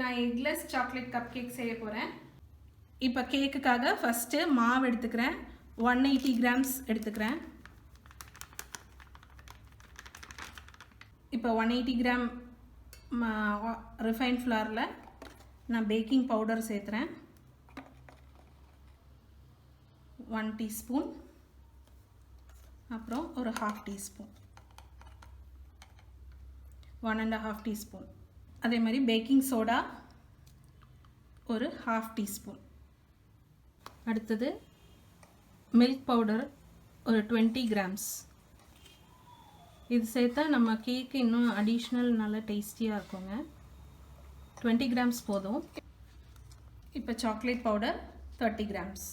நான் eggless chocolate cupcake செய்ய போறேன். இப்போ கேக்குக்காக ஃபர்ஸ்ட் மாவு எடுத்துக்கிறேன். 180 grams எடுத்துக்கிறேன். இப்போ 180 gram refined flourல நான் பேக்கிங் பவுடர் சேர்த்துறேன். 1 teaspoon அப்புறம் ஒரு 1/2 teaspoon 1 1/2 teaspoon அதே மாதிரி பேக்கிங் சோடா ஒரு 1/2 teaspoon அடுத்தது மில்க் பவுடர் ஒரு 20 grams இது சேர்த்தா நம்ம கேக் இன்னும் அடிஷனல் நல்ல டேஸ்டியா இருக்குங்க 20 grams போதும் இப்போ சாக்லேட் பவுடர் 30 grams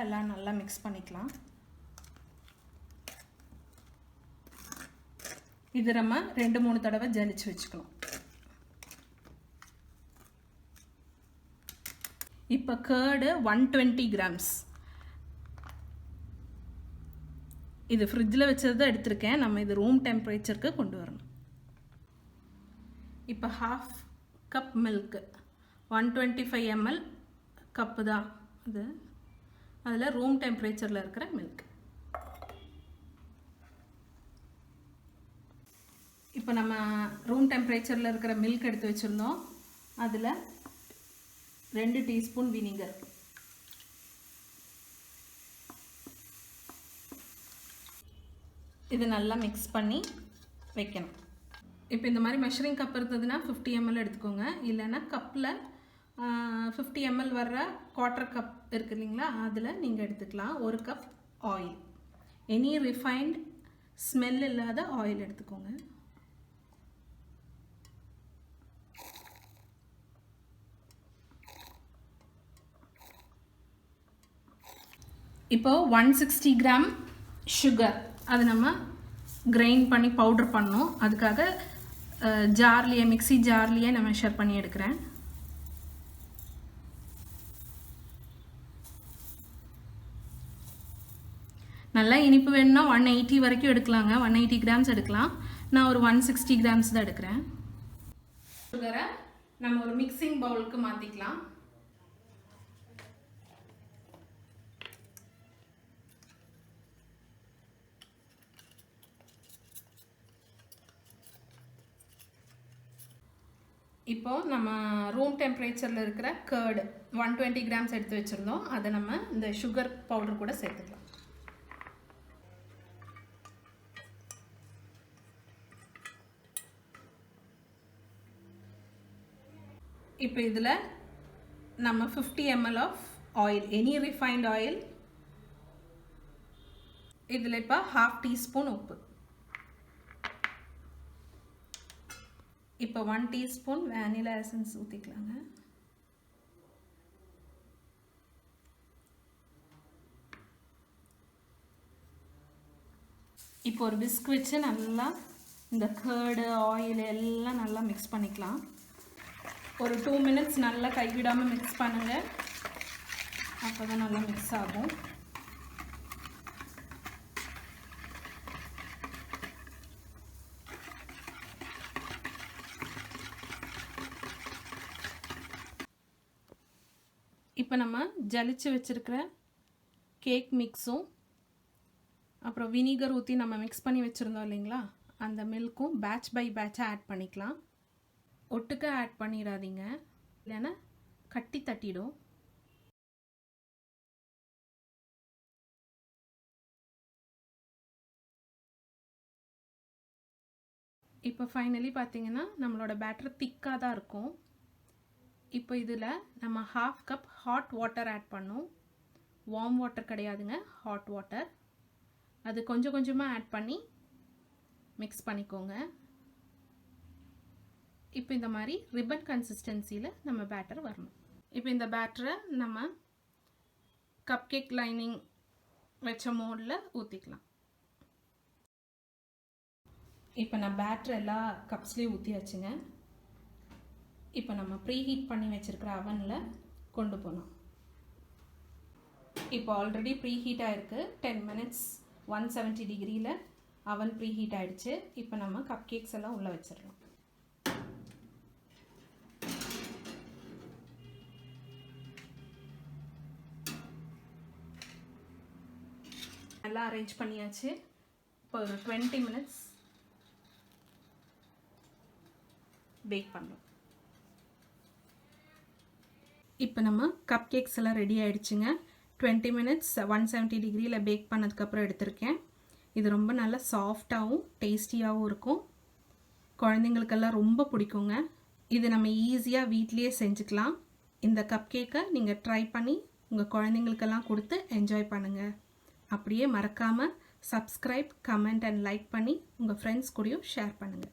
எல்லாம் நல்லா மிக்ஸ் பண்ணிக்கலாம் இது நம்ம 2-3 தடவை ஜலிச்சு வெச்சுக்கணும் இப்போ கர்ட் 120 grams இது ஃப்ரிட்ஜ்ல வெச்சத எடுத்துர்க்கேன் நம்ம இது ரூம் டெம்பரேச்சருக்கு கொண்டு வரணும் இப்போ 1/2 கப் milk 125 ml கப் தான் இது அதுல ரூம் டெம்பரேச்சர்ல இருக்கிற milk இப்போ நம்ம ரூம் டெம்பரேச்சர்ல இருக்கிற milk எடுத்து வெச்சிருந்தோம் அதுல 2 டீஸ்பூன் வினிகர் இது நல்லா mix பண்ணி வைக்கணும் இப்போ இந்த மாதிரி மெஷரிங் கப் இருந்ததுனா 50 ml எடுத்துக்கோங்க இல்லனா கப்ல 50 ml வர்ற quarter cup இருக்கு இல்லீங்களா அதுல நீங்க எடுத்துக்கலாம் 1 cup oil any refined smell இல்லாத ஆயில் எடுத்துக்கோங்க இப்போ 160 gram sugar அது நம்ம கிரைண்ட் பண்ணி பவுடர் பண்ணனும் அதுக்காக ஜார்லியே மிக்ஸி ஜார்லியே நான் மெஷர் பண்ணி எடுக்கிறேன் நல்லா இனிப்பு வேணும்னா 180 வரைக்கும் எடுக்கலாங்க 180 grams எடுக்கலாம் நான் ஒரு 160 grams தான் எடுக்கிறேன் சுகரை நம்ம ஒரு மிக்சிங் பவுலுக்கு மாத்திக்கலாம் இப்போ நம்ம ரூம் டெம்பரேச்சர்ல இருக்கிற கர்ட் 120 grams எடுத்து வெச்சிருந்தோம் அத நம்ம இந்த sugar powder கூட சேர்த்துக்கலாம் இப்போ இதுல நம்ம 50 ml of oil any refined oil இதுல இப்ப 1/2 teaspoon உப்பு இப்போ 1 teaspoon vanilla essence ஊத்திக்கலாங்க இப்போ ஒரு whisk வச்சு நல்லா இந்த கர்ட் ஆயில் எல்லாம் நல்லா mix பண்ணிக்கலாம் ஒரு 2 minutes நல்லா கைவிடாம mix பண்ணுங்க அப்பதான் நல்லா mix ஆகும் இப்போ நம்ம ஜலிச்சு வச்சிருக்கிற கேக் மிக்ஸும் அப்புறம் வினிகர் ஊத்தி நம்ம mix பண்ணி வச்சிருந்தோம் இல்லீங்களா அந்த மில்க்கும் batch by batch ஆட் பண்ணிக்கலாம் ஒட்டுக்க ஆட் பண்ணிராதீங்க இல்லனா கட்டி தட்டிடும் இப்போ ஃபைனலி பாத்தீங்கன்னா நம்மளோட பேட்டர் திக்கா தான் இருக்கும் இப்போ இதுல நம்ம 1/2 கப் ஹாட் வாட்டர் ஆட் பண்ணோம் வார்ம் வாட்டர் கிடையாதுங்க ஹாட் வாட்டர் அது கொஞ்சம் கொஞ்சமா ஆட் பண்ணி mix பண்ணிக்கோங்க இப்போ இந்த மாதிரி ரிப்பன் கன்சிஸ்டன்சில நம்ம பேட்டர் வரணும் இப்போ இந்த பேட்டரை நம்ம கப்கேக் லைனிங் வெச்ச மோல்ல ஊத்திக்கலாம் இப்போ நான் பேட்டர் எல்லா கப்ஸ்லயும் ஊத்தியாச்சுங்க இப்போ நம்ம ப்ரீ ஹீட் பண்ணி வச்சிருக்கிற அவன்ல கொண்டு போறோம் இப்போ ஆல்ரெடி ப்ரீ ஹீட் ஆயிருக்கு 10 minutes 170 டிகிரியில் அவன் ப்ரீ ஹீட் ஆகிடுச்சு. இப்போ நம்ம கப் கேக்ஸ் எல்லாம் உள்ளே வச்சிடலாம். நல்லா அரேஞ்ச் பண்ணியாச்சு. இப்போ ஒரு 20 மினிட்ஸ் பேக் பண்ணலாம். இப்போ நம்ம கப் கேக்ஸ் எல்லாம் ரெடி ஆகிடுச்சுங்க. 20 மினிட்ஸ் 170 டிகிரியில் பேக் பண்ணதுக்கப்புறம் எடுத்திருக்கேன். இது ரொம்ப நல்லா சாஃப்டாகவும் டேஸ்டியாகவும் இருக்கும். குழந்தைங்களுக்கெல்லாம் ரொம்ப பிடிக்குங்க. இது நம்ம ஈஸியாக வீட்லேயே செஞ்சுக்கலாம். இந்த கப் கேக்கை நீங்கள் ட்ரை பண்ணி உங்கள் குழந்தைங்களுக்கெல்லாம் கொடுத்து என்ஜாய் பண்ணுங்கள். அப்படியே மறக்காமல் சப்ஸ்கிரைப், கமெண்ட் அண்ட் லைக் பண்ணி உங்கள் ஃப்ரெண்ட்ஸ் கூடயும் ஷேர் பண்ணுங்கள்.